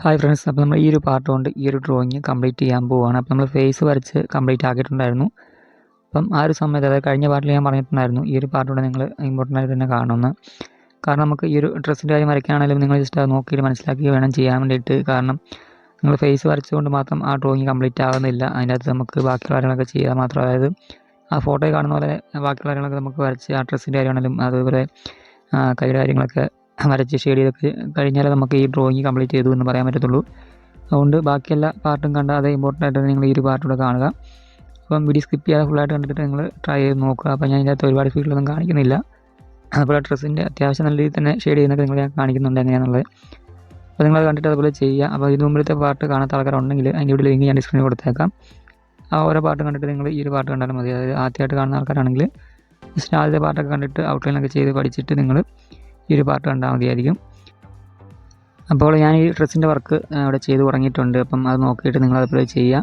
Hi friends, അപ്പോൾ നമ്മൾ ഈ ഒരു പാർട്ട് കൊണ്ട് ഈ ഒരു ഡ്രോയിങ് കംപ്ലീറ്റ് ചെയ്യാൻ പോവുകയാണ്. അപ്പോൾ നമ്മൾ ഫേസ് വരച്ച് കംപ്ലീറ്റ് ആക്കിയിട്ടുണ്ടായിരുന്നു. അപ്പം ആ ഒരു സമയത്ത്, അതായത് കഴിഞ്ഞ പാർട്ടിൽ ഞാൻ പറഞ്ഞിട്ടുണ്ടായിരുന്നു ഈ ഒരു പാർട്ട് കൊണ്ട് നിങ്ങൾ ഇമ്പോർട്ടൻ്റ് ആയിട്ട് തന്നെ കാണണമെന്ന്. കാരണം നമുക്ക് ഈ ഒരു ഡ്രസ്സിൻ്റെ കാര്യം വരയ്ക്കുകയാണെങ്കിലും നിങ്ങൾ ജസ്റ്റ് അത് നോക്കിയിട്ട് മനസ്സിലാക്കി വേണം ചെയ്യാൻ വേണ്ടിയിട്ട്. കാരണം നിങ്ങൾ ഫേസ് വരച്ചുകൊണ്ട് മാത്രം ആ ഡ്രോയിങ് കംപ്ലീറ്റ് ആകുന്നില്ല. അതിൻ്റെ അകത്ത് നമുക്ക് ബാക്കിയുള്ള കാര്യങ്ങളൊക്കെ ചെയ്യാൻ മാത്രം, അതായത് ആ ഫോട്ടോയിൽ കാണുന്ന പോലെ ബാക്കിയുള്ള കാര്യങ്ങളൊക്കെ നമുക്ക് വരച്ച് ആ ഡ്രസ്സിൻ്റെ കാര്യമാണെങ്കിലും അതുപോലെ കൈയുടെ കാര്യങ്ങളൊക്കെ വരച്ച് ഷെയ്ഡ് ചെയ്തൊക്കെ കഴിഞ്ഞാൽ നമുക്ക് ഈ ഡ്രോയിങ് കംപ്ലീറ്റ് ചെയ്തു എന്ന് പറയാൻ പറ്റത്തുള്ളൂ. അതുകൊണ്ട് ബാക്കി എല്ലാ പാർട്ടും കണ്ട് അത് ഇമ്പോർട്ടൻ്റ് ആയിട്ട് നിങ്ങൾ ഈ ഒരു പാർട്ടൂടെ കാണുക. അപ്പം വീഡിയോ സ്കിപ്പ് ചെയ്യാതെ ഫുള്ളായിട്ട് കണ്ടിട്ട് നിങ്ങൾ ട്രൈ ചെയ്ത് നോക്കുക. അപ്പോൾ ഞാൻ ഇതിനകത്ത് ഒരുപാട് ഫീൽഡൊന്നും കാണിക്കുന്നില്ല. അതുപോലെ ഡ്രസ്സിൻ്റെ അത്യാവശ്യം നല്ല രീതിയിൽ തന്നെ ഷെയ്ഡ് ചെയ്യുന്നതൊക്കെ നിങ്ങൾ ഞാൻ കാണിക്കുന്നുണ്ട് എങ്ങനെയാണെന്നുള്ളത്. അപ്പോൾ നിങ്ങളത് കണ്ടിട്ട് അതുപോലെ ചെയ്യുക. അപ്പോൾ ഇതിന് മുമ്പിലത്തെ പാർട്ട് കാണാത്ത ആൾക്കാരുണ്ടെങ്കിൽ അതിൻ്റെ ഇവിടെ ലിങ്ക് ഞാൻ ഡിസ്ക്രിപ്ഷനിൽ കൊടുത്തേക്കാം. ആ ഓരോ പാർട്ട് കണ്ടിട്ട് നിങ്ങൾ ഈ ഒരു പാർട്ട് കണ്ടാലും മതി. അതായത് ആദ്യമായിട്ട് കാണുന്ന ആൾക്കാരാണെങ്കിൽ ജസ്റ്റ് ആദ്യത്തെ പാർട്ടൊക്കെ കണ്ടിട്ട് ഔട്ട്ലൈനൊക്കെ ചെയ്ത് പഠിച്ചിട്ട് നിങ്ങൾ ഈ ഒരു പാർട്ട് കണ്ടാൽ മതിയായിരിക്കും. അപ്പോൾ ഞാൻ ഈ ഡ്രസ്സിൻ്റെ വർക്ക് ഇവിടെ ചെയ്ത് തുടങ്ങിയിട്ടുണ്ട്. അപ്പം അത് നോക്കിയിട്ട് നിങ്ങൾ അതുപോലെ ചെയ്യുക.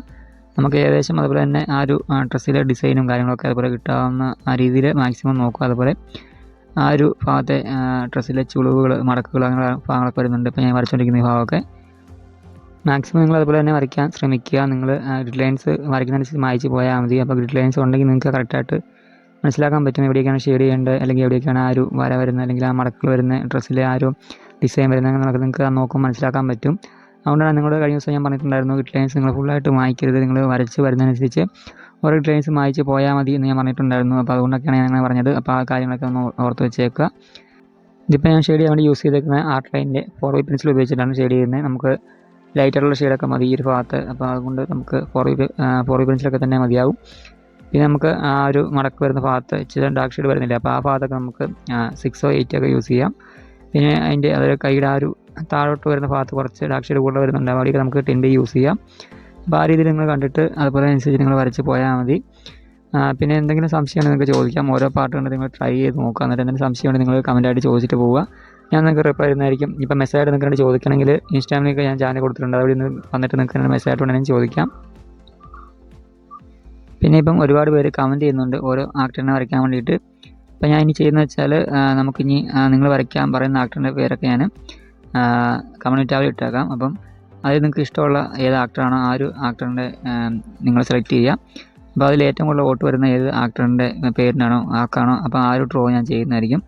നമുക്ക് ഏകദേശം അതുപോലെ തന്നെ ആ ഒരു ഡ്രസ്സിലെ ഡിസൈനും കാര്യങ്ങളൊക്കെ അതുപോലെ കിട്ടാവുന്ന ആ രീതിയിൽ മാക്സിമം നോക്കുക. അതുപോലെ ആ ഒരു ഭാഗത്തെ ഡ്രസ്സിലെ ചുളിവുകൾ, മടക്കുകൾ, അങ്ങനെ ഭാഗങ്ങളൊക്കെ വരുന്നുണ്ട്. ഇപ്പോൾ ഞാൻ വരച്ചുകൊണ്ടിരിക്കുന്ന ഈ ഭാഗമൊക്കെ മാക്സിമം നിങ്ങൾ അതുപോലെ തന്നെ വരയ്ക്കാൻ ശ്രമിക്കുക. നിങ്ങൾ ഗ്രിഡ് ലൈൻസ് വരയ്ക്കുന്നതനുസരിച്ച് മായ്ച്ച് പോയാൽ മതി. അപ്പോൾ ഗ്രിഡ് ലൈൻസ് ഉണ്ടെങ്കിൽ നിങ്ങൾക്ക് കറക്റ്റായിട്ട് മനസ്സിലാക്കാൻ പറ്റും എവിടേക്കാണ് ഷെയ്ഡ് ചെയ്യേണ്ടത്, അല്ലെങ്കിൽ എവിടേക്കാണ് ആ ഒരു വര വരുന്നത്, അല്ലെങ്കിൽ ആ മടക്കുകൾ വരുന്ന ഡ്രസ്സിലെ ആ ഒരു ഡിസൈൻ വരുന്നത് എന്നൊക്കെ നിങ്ങൾക്ക് നോക്കുമ്പോൾ മനസ്സിലാക്കാൻ പറ്റും. അതുകൊണ്ടാണ് നിങ്ങളുടെ കഴിഞ്ഞ ദിവസം ഞാൻ പറഞ്ഞിട്ടുണ്ടായിരുന്നു ഗ്രിഡ് ലൈൻസ് നിങ്ങൾ ഫുള്ളായിട്ട് മായ്ക്കരുത്, നിങ്ങൾ വരച്ച് വരുന്നതനുസരിച്ച് ഓരോ ഗ്രിഡ് ലൈൻസ് മായ്ച്ച് പോയാൽ മതി എന്ന് ഞാൻ പറഞ്ഞിട്ടുണ്ടായിരുന്നു. അപ്പോൾ അതുകൊണ്ടൊക്കെയാണ് ഞാൻ അങ്ങനെ പറഞ്ഞത്. അപ്പോൾ ആ കാര്യങ്ങളൊക്കെ ഒന്ന് ഓർത്ത് വെച്ചേക്കുക. ഇതിപ്പോൾ ഞാൻ ഷെയ്ഡ് ചെയ്യാൻ വേണ്ടി യൂസ് ചെയ്തേക്കുന്ന ആർട്ട് ലൈനിൻ്റെ 4B പെൻസിൽ ഉപയോഗിച്ചിട്ടാണ് ഷെയ്ഡ് ചെയ്യുന്നത്. നമുക്ക് ലൈറ്റായിട്ടുള്ള ഷെയ്ഡൊക്കെ മതി ഈ ഒരു ഭാഗത്ത്. അപ്പോൾ അതുകൊണ്ട് നമുക്ക് 4B പെൻസിലൊക്കെ തന്നെ മതിയാവും. പിന്നെ നമുക്ക് ആ ഒരു മടക്ക് വരുന്ന ഭാഗത്ത് ഇച്ചിരി ഡാർക്ക് ഷെയ്ഡ് വരുന്നില്ല, അപ്പോൾ ആ ഭാഗത്തൊക്കെ നമുക്ക് 6 or 8 ഒക്കെ യൂസ് ചെയ്യാം. പിന്നെ അതിൻ്റെ അതൊരു കൈയുടെ ആ ഒരു താഴോട്ട് വരുന്ന ഭാഗത്ത് കുറച്ച് ഡാർക്ക് ഷെയ്ഡ് കൂടുതൽ വരുന്നുണ്ട്, അവിടേക്ക് നമുക്ക് 10B യൂസ് ചെയ്യാം. അപ്പോൾ ആ രീതിയിൽ നിങ്ങൾ കണ്ടിട്ട് അതുപോലെ അനുസരിച്ച് നിങ്ങൾ വരച്ച് പോയാൽ മതി. പിന്നെ എന്തെങ്കിലും സംശയമാണ് നിങ്ങൾക്ക് ചോദിക്കാം. ഓരോ പാർട്ട് കണ്ട് നിങ്ങൾ ട്രൈ ചെയ്ത് നോക്കുക. എന്നിട്ട് എന്തെങ്കിലും സംശയമാണ് നിങ്ങൾ കമൻറ്റായിട്ട് ചോദിച്ചിട്ട് പോവുക. ഞാൻ നിങ്ങൾക്ക് റിപ്ലൈ ചെയ്യുന്നതായിരിക്കും. ഇപ്പം മെസ്സേജായിട്ട് നിങ്ങൾക്ക് ചോദിക്കണമെങ്കിൽ ഇൻസ്റ്റാഗ്രാമിലൊക്കെ ഞാൻ ചാനൽ കൊടുത്തിട്ടുണ്ട്, അവിടെ നിന്ന് വന്നിട്ട് നിങ്ങൾക്ക് മെസ്സേജായിട്ട് വേണമെങ്കിൽ ചോദിക്കാം. പിന്നെ ഇപ്പം ഒരുപാട് പേര് കമൻറ്റ് ചെയ്യുന്നുണ്ട് ഓരോ ആക്ടറിനെ വരയ്ക്കാൻ വേണ്ടിയിട്ട്. അപ്പോൾ ഞാൻ ഇനി ചെയ്യുന്നത് വെച്ചാൽ നമുക്കിനി നിങ്ങൾ വരയ്ക്കാൻ പറയുന്ന ആക്ടറിൻ്റെ പേരൊക്കെ ഞാൻ കമൻറ്റ് ടാബിൽ ഇട്ടേക്കാം. അപ്പം അതിൽ നിങ്ങൾക്ക് ഇഷ്ടമുള്ള ഏത് ആക്ടറാണോ ആ ഒരു ആക്ടറിൻ്റെ നിങ്ങൾ സെലക്ട് ചെയ്യുക. അപ്പോൾ അതിൽ ഏറ്റവും കൂടുതൽ വോട്ട് വരുന്ന ഏത് ആക്ടറിൻ്റെ പേരിനാണോ ആക്കാണോ അപ്പോൾ ആ ഒരു ഡ്രോ ഞാൻ ചെയ്യുന്നതായിരിക്കും.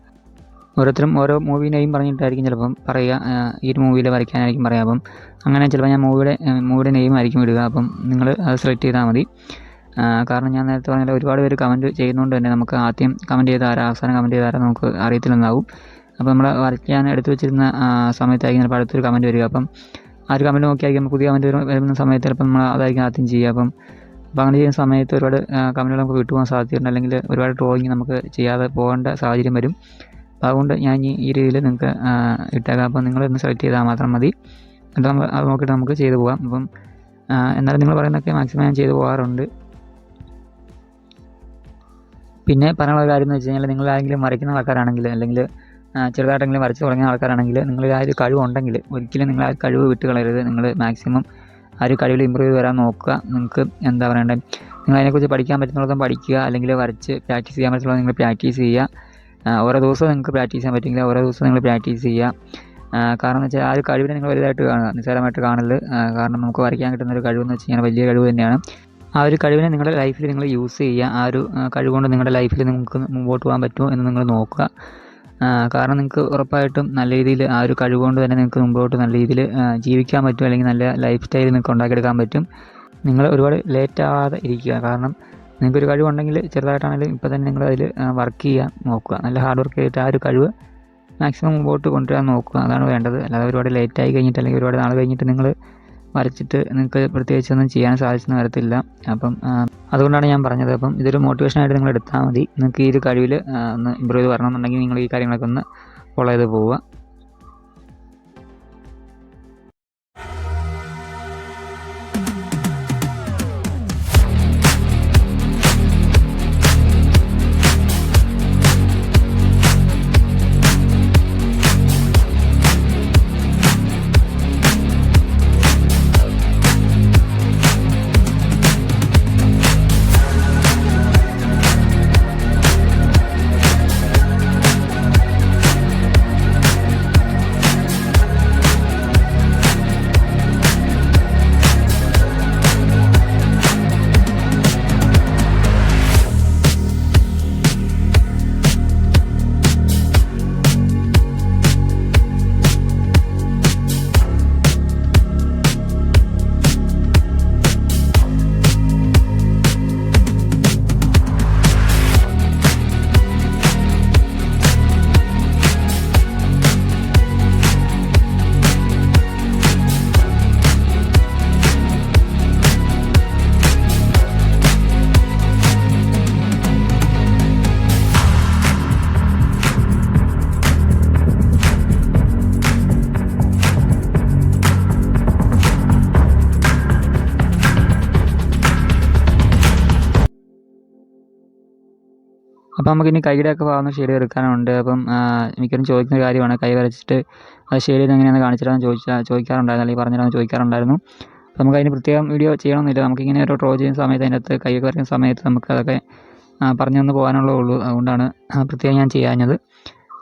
ഓരോരുത്തരും ഓരോ മൂവി നെയിം പറഞ്ഞിട്ടായിരിക്കും ചിലപ്പം പറയുക, ഈ ഒരു മൂവിയിൽ വരയ്ക്കാനായിരിക്കും പറയുക. അപ്പം അങ്ങനെ ചിലപ്പോൾ ഞാൻ മൂവിയുടെ നെയിം ആയിരിക്കും ഇടുക. അപ്പം നിങ്ങൾ അത് സെലക്ട് ചെയ്താൽ മതി. കാരണം ഞാൻ നേരത്തെ പറഞ്ഞാൽ ഒരുപാട് പേര് കമൻറ്റ് ചെയ്യുന്നതുകൊണ്ട് തന്നെ നമുക്ക് ആദ്യം കമൻറ്റ് ചെയ്ത ആരാ, അവസാനം കമൻറ്റ് ചെയ്ത ആരാ നമുക്ക് അറിയത്തില്ലെന്നാവും. അപ്പോൾ നമ്മൾ വരയ്ക്കാൻ എടുത്തു വെച്ചിരുന്ന സമയത്തായിരിക്കും ചിലപ്പോൾ അടുത്തൊരു കമൻറ്റ് വരിക. അപ്പം ആ ഒരു കമൻറ്റ് നോക്കിയായിരിക്കും പുതിയ കമൻറ്റ് വരുന്ന സമയത്ത് ചിലപ്പോൾ നമ്മൾ അതായിരിക്കും ആദ്യം ചെയ്യുക. അപ്പം അങ്ങനെ ചെയ്യുന്ന സമയത്ത് ഒരുപാട് കമൻറ്റുകൾ നമുക്ക് വിട്ടുപോകാൻ സാധ്യതയുണ്ട്, അല്ലെങ്കിൽ ഒരുപാട് ഡ്രോയിങ് നമുക്ക് ചെയ്യാതെ പോകേണ്ട സാഹചര്യം വരും. അപ്പോൾ അതുകൊണ്ട് ഞാൻ ഈ രീതിയിൽ നിങ്ങൾക്ക് ഇട്ടേക്കാം. അപ്പോൾ നിങ്ങളൊന്ന് സെലക്ട് ചെയ്താൽ മാത്രം മതി. എന്നിട്ട് നമ്മൾ അത് നോക്കിയിട്ട് നമുക്ക് ചെയ്തു പോകാം. അപ്പം എന്നാലും നിങ്ങൾ പറയുന്നതൊക്കെ മാക്സിമം ഞാൻ ചെയ്തു പോകാറുണ്ട്. പിന്നെ പറയാനുള്ള കാര്യം എന്ന് വെച്ച് കഴിഞ്ഞാൽ നിങ്ങൾ ആരെങ്കിലും വരയ്ക്കുന്ന ആൾക്കാരാണെങ്കിൽ, അല്ലെങ്കിൽ ചെറുതായിട്ടെങ്കിലും വരച്ച് തുടങ്ങിയ ആൾക്കാരാണെങ്കിൽ, നിങ്ങൾ ആ ഒരു കഴിവുണ്ടെങ്കിൽ ഒരിക്കലും നിങ്ങൾ ആ കഴിവ് വിട്ട് കളയരുത്. നിങ്ങൾ മാക്സിമം ആ ഒരു കഴിവിൽ ഇമ്പ്രൂവ് ചെയ്ത് വരാൻ നോക്കുക. നിങ്ങൾക്ക് എന്താ പറയേണ്ടത്, നിങ്ങൾ അതിനെക്കുറിച്ച് പഠിക്കാൻ പറ്റുന്നിടത്തോളം പഠിക്കുക, അല്ലെങ്കിൽ വരച്ച് പ്രാക്ടീസ് ചെയ്യാൻ പറ്റുന്നത് നിങ്ങൾ പ്രാക്ടീസ് ചെയ്യുക. ഓരോ ദിവസവും നിങ്ങൾക്ക് പ്രാക്ടീസ് ചെയ്യാൻ പറ്റുമെങ്കിൽ ഓരോ ദിവസവും നിങ്ങൾ പ്രാക്ടീസ് ചെയ്യുക. കാരണം എന്ന് വെച്ചാൽ ആ ഒരു കഴിവിനെ നിങ്ങൾ വലുതായിട്ട് കാണുക, നിസ്സാരമായിട്ട് കാണല്. കാരണം നമുക്ക് വരയ്ക്കാൻ കിട്ടുന്ന ഒരു കഴിവെന്ന് വെച്ച് കഴിഞ്ഞാൽ വലിയ കഴിവ് തന്നെയാണ്. ആ ഒരു കഴിവിനെ നിങ്ങളുടെ ലൈഫിൽ നിങ്ങൾ യൂസ് ചെയ്യുക. ആ ഒരു കഴിവുകൊണ്ട് നിങ്ങളുടെ ലൈഫിൽ നിങ്ങൾക്ക് മുമ്പോട്ട് പോകാൻ പറ്റുമോ എന്ന് നിങ്ങൾ നോക്കുക. കാരണം നിങ്ങൾക്ക് ഉറപ്പായിട്ടും നല്ല രീതിയിൽ ആ ഒരു കഴിവുകൊണ്ട് തന്നെ നിങ്ങൾക്ക് മുമ്പോട്ട് നല്ല രീതിയിൽ ജീവിക്കാൻ പറ്റും, അല്ലെങ്കിൽ നല്ല ലൈഫ് സ്റ്റൈൽ നിങ്ങൾക്ക് ഉണ്ടാക്കിയെടുക്കാൻ പറ്റും. നിങ്ങൾ ഒരുപാട് ലേറ്റ് ആവാതെ ഇരിക്കുക. കാരണം നിങ്ങൾക്കൊരു കഴിവുണ്ടെങ്കിൽ ചെറുതായിട്ടാണെങ്കിലും ഇപ്പോൾ തന്നെ നിങ്ങൾ അതിൽ വർക്ക് ചെയ്യാൻ നോക്കുക. നല്ല ഹാർഡ് വർക്ക് ചെയ്തിട്ട് ആ ഒരു കഴിവ് മാക്സിമം മുമ്പോട്ട് കൊണ്ടുവരാൻ നോക്കുക. അതാണ് വേണ്ടത്. അല്ലാതെ ഒരുപാട് ലേറ്റായി കഴിഞ്ഞിട്ട്, അല്ലെങ്കിൽ ഒരുപാട് നാൾ കഴിഞ്ഞിട്ട് നിങ്ങൾ വരച്ചിട്ട് നിങ്ങൾക്ക് പ്രത്യേകിച്ചൊന്നും ചെയ്യാൻ സാധിച്ചെന്ന് വരത്തില്ല. അപ്പം അതുകൊണ്ടാണ് ഞാൻ പറഞ്ഞത്. അപ്പം ഇതൊരു മോട്ടിവേഷനായിട്ട് നിങ്ങൾ എടുത്താൽ മതി. നിങ്ങൾക്ക് ഈ ഒരു കഴിവിൽ ഒന്ന് ഇമ്പ്രൂവ് ചെയ്ത് വരണമെന്നുണ്ടെങ്കിൽ നിങ്ങൾ ഈ കാര്യങ്ങളൊക്കെ ഒന്ന് ഫോളോ ചെയ്ത് പോവുക. അപ്പോൾ നമുക്കിനി കൈയുടെ ഒക്കെ ഭാഗം ഷെയ്ഡ് എടുക്കാനുണ്ട്. അപ്പം മിക്കവരും ചോദിക്കുന്ന കാര്യമാണ്, കൈ വരച്ചിട്ട് അത് ഷെയ്ഡ് ചെയ്ത് എങ്ങനെയാണെന്ന് കാണിച്ചിട്ടാന്ന് ചോദിക്കാറുണ്ടായിരുന്നു, അല്ലെങ്കിൽ പറഞ്ഞുതരാമെന്ന് ചോദിക്കാറുണ്ടായിരുന്നു. അപ്പോൾ നമുക്ക് അതിന് പ്രത്യേകം വീഡിയോ ചെയ്യണമെന്നില്ല. നമുക്കിങ്ങനെ ഒരു ഡ്രോ ചെയ്യുന്ന സമയത്ത് അതിനകത്ത് കൈയൊക്കെ വരയ്ക്കുന്ന സമയത്ത് നമുക്കതൊക്കെ പറഞ്ഞു തന്ന് പോകാനുള്ളൂ. അതുകൊണ്ടാണ് പ്രത്യേകം ഞാൻ ചെയ്യാഞ്ഞത്.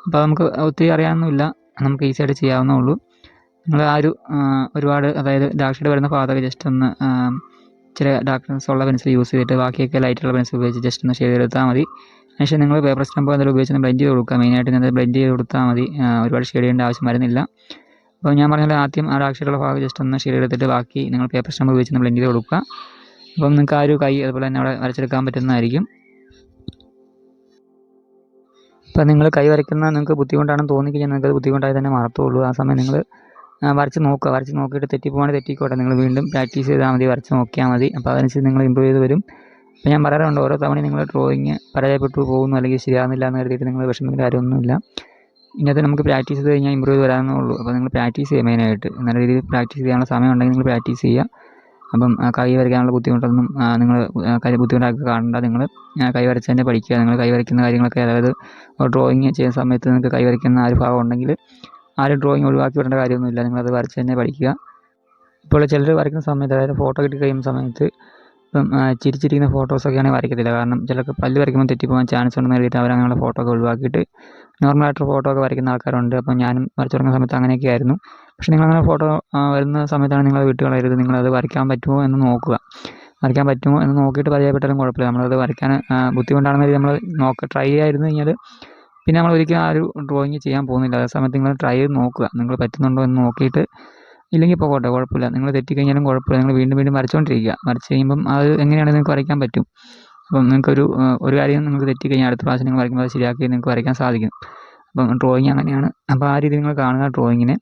അപ്പോൾ നമുക്ക് ഒത്തിരി അറിയാനൊന്നുമില്ല, നമുക്ക് ഈസിയായിട്ട് ചെയ്യാവുന്നേ ഉള്ളൂ. നിങ്ങൾ ഒരുപാട് അതായത് ഡാർക്ക് ഷെയ്ഡ് വരുന്ന ഭാഗത്തൊക്കെ ജസ്റ്റ് ഒന്ന് ഇച്ചിരി ഡാർക്ക്നെസ് ഉള്ള പെൻസിൽ യൂസ് ചെയ്തിട്ട് ബാക്കിയൊക്കെ ലൈറ്റുള്ള പെൻസിൽ ഉപയോഗിച്ച് ജസ്റ്റ് ഒന്ന് ഷെയ്ഡ് എടുത്താൽ മതി. ശേഷം നിങ്ങൾ പേപ്പർ സ്റ്റമ്പോ എന്തെങ്കിലും ഉപയോഗിച്ച് ബ്ലെൻഡ് ചെയ്ത് കൊടുക്കുക. മെയിനായിട്ട് ഇത് ബ്ലെൻഡ് ചെയ്ത് കൊടുത്താൽ മതി, ഒരുപാട് ഷെയ്ഡ് ചെയ്യേണ്ട ആവശ്യം വരുന്നില്ല. അപ്പോൾ ഞാൻ പറഞ്ഞാൽ ആദ്യം ആ ഡാർക്ക് ഷെയ്ഡുള്ള ഭാഗം ജസ്റ്റ് ഒന്ന് ഷെയ്ഡ് എടുത്തിട്ട് ബാക്കി നിങ്ങൾ പേപ്പർ സ്റ്റമ്പ് ഉപയോഗിച്ച് ബ്ലെൻഡ് ചെയ്ത് കൊടുക്കുക. അപ്പം നിങ്ങൾക്ക് ആ ഒരു കൈ അതുപോലെ തന്നെ അവിടെ വരച്ചെടുക്കാൻ പറ്റുന്നതായിരിക്കും. ഇപ്പം നിങ്ങൾ കൈ വരയ്ക്കുന്ന നിങ്ങൾക്ക് ബുദ്ധിമുട്ടാണെന്ന് തോന്നിക്കഴിഞ്ഞാൽ നിങ്ങൾക്കത് ബുദ്ധിമുട്ടായി തന്നെ മാറത്തുള്ളൂ. ആ സമയം നിങ്ങൾ വരച്ച് നോക്കിയിട്ട് തെറ്റിപ്പോവാണെങ്കിൽ തെറ്റിക്കോട്ടെ, നിങ്ങൾ വീണ്ടും പ്രാക്ടീസ് ചെയ്താൽ മതി, വരച്ച് നോക്കിയാൽ മതി. അപ്പോൾ അതനുസരിച്ച് നിങ്ങൾ ഇമ്പ്രൂവ് ചെയ്ത് വരും. അപ്പോൾ ഞാൻ പറയാറുണ്ട്, ഓരോ തവണ നിങ്ങൾ ഡ്രോയിങ് പരാജയപ്പെട്ടു പോകുന്നു അല്ലെങ്കിൽ ശരിയാകുന്നില്ല എന്ന് കരുതിയിട്ട് നിങ്ങൾ വിഷമിക്കേണ്ട കാര്യമൊന്നുമില്ല. ഇന്നത്തെ നമുക്ക് പ്രാക്ടീസ് ചെയ്ത് കഴിഞ്ഞാൽ ഇമ്പ്രൂവ് ചെയ്ത് വരാനേ ഉള്ളൂ. അപ്പോൾ നിങ്ങൾ പ്രാക്ടീസ് ചെയ്യുക മെയിനായിട്ട്. നല്ല രീതിയിൽ പ്രാക്ടീസ് ചെയ്യാനുള്ള സമയം ഉണ്ടെങ്കിൽ നിങ്ങൾ പ്രാക്ടീസ് ചെയ്യുക. അപ്പം കൈ വരയ്ക്കാനുള്ള ബുദ്ധിമുട്ടൊന്നും നിങ്ങൾ ബുദ്ധിമുട്ടാക്കി കാണണ്ട. നിങ്ങൾ കൈ വരച്ച് തന്നെ പഠിക്കുക. നിങ്ങൾ കൈ വരയ്ക്കുന്ന കാര്യങ്ങളൊക്കെ, അതായത് ഡ്രോയിങ് ചെയ്യുന്ന സമയത്ത് നിങ്ങൾക്ക് കൈ വരയ്ക്കുന്ന ആ ഒരു ഭാഗം ഉണ്ടെങ്കിൽ ആരും ഡ്രോയിങ് ഒഴിവാക്കി വിടേണ്ട കാര്യമൊന്നുമില്ല, നിങ്ങളത് വരച്ച് തന്നെ പഠിക്കുക. ഇപ്പോൾ ചിലർ വരയ്ക്കുന്ന സമയത്ത്, അതായത് ഫോട്ടോ കിട്ടി കഴിയുന്ന സമയത്ത് ഇപ്പം ചിരിച്ചിരിക്കുന്ന ഫോട്ടോസൊക്കെയാണെങ്കിൽ വരയ്ക്കത്തില്ല. കാരണം ചിലർക്ക് പല്ല് വരയ്ക്കുമ്പോൾ തെറ്റിപ്പോകാൻ ചാൻസ് ഉണ്ടെന്ന് കരുതിയിട്ട് അവരങ്ങനെയുള്ള ഫോട്ടോ ഒക്കെ ഒഴിവാക്കിയിട്ട് നോർമലായിട്ടൊരു ഫോട്ടോ ഒക്കെ വരയ്ക്കുന്ന ആൾക്കാരുണ്ട്. അപ്പം ഞാനും വരച്ചു തുടങ്ങുന്ന സമയത്ത് അങ്ങനെയൊക്കെ ആയിരുന്നു. പക്ഷേ നിങ്ങളങ്ങനെ ഫോട്ടോ വരുന്ന സമയത്താണ് നിങ്ങളത് വിട്ട് കളയരുത്. നിങ്ങളത് വരയ്ക്കാൻ പറ്റുമോ എന്ന് നോക്കുക. വരയ്ക്കാൻ പറ്റുമോ എന്ന് നോക്കിയിട്ട് പരിചയപ്പെട്ടാലും കുഴപ്പമില്ല. നമ്മളത് വരയ്ക്കാൻ ബുദ്ധിമുട്ടാണെന്ന് കരുതി നമ്മൾ ട്രൈ ചെയ്യാതിരുന്നു കഴിഞ്ഞാൽ പിന്നെ നമ്മൾ ഒരിക്കലും ആ ഒരു ഡ്രോയിങ് ചെയ്യാൻ പോകുന്നില്ല. അതേ സമയത്ത് നിങ്ങൾ ട്രൈ ചെയ്ത് നോക്കുക, നിങ്ങൾ പറ്റുന്നുണ്ടോ എന്ന് നോക്കിയിട്ട്. ഇല്ലെങ്കിൽ പോകട്ടെ, കുഴപ്പമില്ല. നിങ്ങൾ തെറ്റിക്കഴിഞ്ഞാലും കുഴപ്പമില്ല, നിങ്ങൾ വീണ്ടും വീണ്ടും വരച്ചുകൊണ്ടിരിക്കുക. വരച്ച് കഴിയുമ്പം അത് എങ്ങനെയാണെന്ന് നിങ്ങൾക്ക് വരയ്ക്കാൻ പറ്റും. അപ്പം നിങ്ങൾക്കൊരു കാര്യം നിങ്ങൾക്ക് തെറ്റിക്കഴിഞ്ഞാൽ അടുത്ത പ്രാവശ്യം നിങ്ങൾ വരയ്ക്കുമ്പോൾ അത് ശരിയാക്കി നിങ്ങൾക്ക് വരയ്ക്കാൻ സാധിക്കും. അപ്പം ഡ്രോയിങ് അങ്ങനെയാണ്. അപ്പോൾ ആ രീതിയിൽ നിങ്ങൾ കാണുക ഡ്രോയിങ്ങിനെ.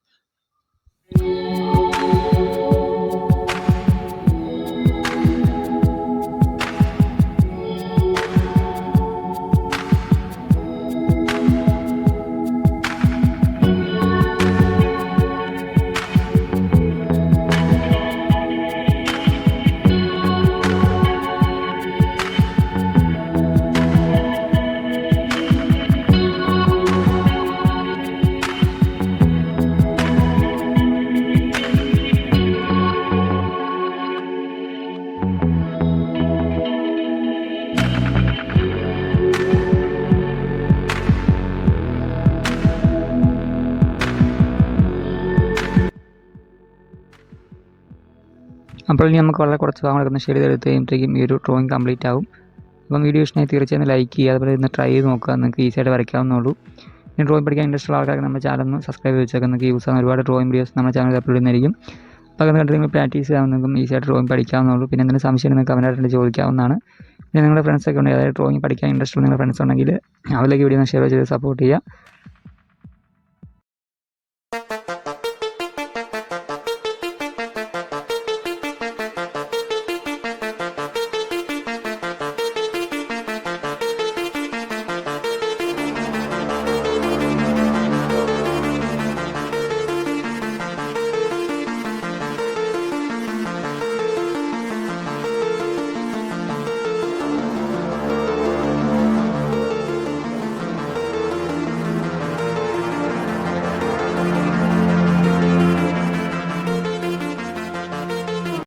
അപ്പോൾ ഇനി നമുക്ക് വളരെ കുറച്ച് ഭാഗങ്ങൾ എടുക്കുന്ന ഷെയ്ഡ് എടുത്ത് കഴിയുമ്പോഴത്തേക്കും ഈ ഒരു ഡ്രോയിങ് കംപ്ലീറ്റ് ആവും. അപ്പം വീഡിയോ ഇഷ്ടമായി തീർച്ചയായും ലൈക്ക് ചെയ്യുക, അതുപോലെ ഇന്ന് ട്രൈ ചെയ്ത് നോക്കുക. നിങ്ങൾക്ക് ഈസിയായിട്ട് വരയ്ക്കാവുന്നുള്ളൂ. ഇനി ഡ്രോയിങ് പഠിക്കാൻ ഇൻട്രസ്റ്റ് ഉള്ള ആൾക്കാർക്ക് നമ്മുടെ ചാനൽ ഒന്ന് സബ്സ്ക്രൈബ് ചെയ്ത് വെച്ചേക്കാം. നിങ്ങൾക്ക് യൂസ് ആകുന്ന ഒരുപാട് ഡ്രോയിങ് വീഡിയോസ് നമ്മുടെ ചാനൽ അപ്ലോഡ് ചെയ്യുന്നതായിരിക്കും. അപ്പോൾ അത് കണ്ടിട്ട് നിങ്ങൾ പ്രാക്ടീസ് ചെയ്യാവുന്നതും ഈസിയായിട്ട് ഡ്രോയിങ് പഠിക്കാവുന്നുള്ളൂ. പിന്നെ എന്തെങ്കിലും സംശയം നിങ്ങൾക്ക് കമൻറ്റായിട്ട് ചോദിക്കാവുന്നതാണ്. പിന്നെ നിങ്ങളുടെ ഫ്രണ്ട്സൊക്കെ ഉണ്ടെങ്കിൽ, അതായത് ഡ്രോയിങ് പഠിക്കാൻ ഇൻട്രസ്റ്റ് ഉള്ള നിങ്ങളുടെ ഫ്രണ്ട്സ് ഉണ്ടെങ്കിൽ അവരിലേക്ക് വീഡിയോ ഷെയർ ചെയ്ത് സപ്പോർട്ട് ചെയ്യുക.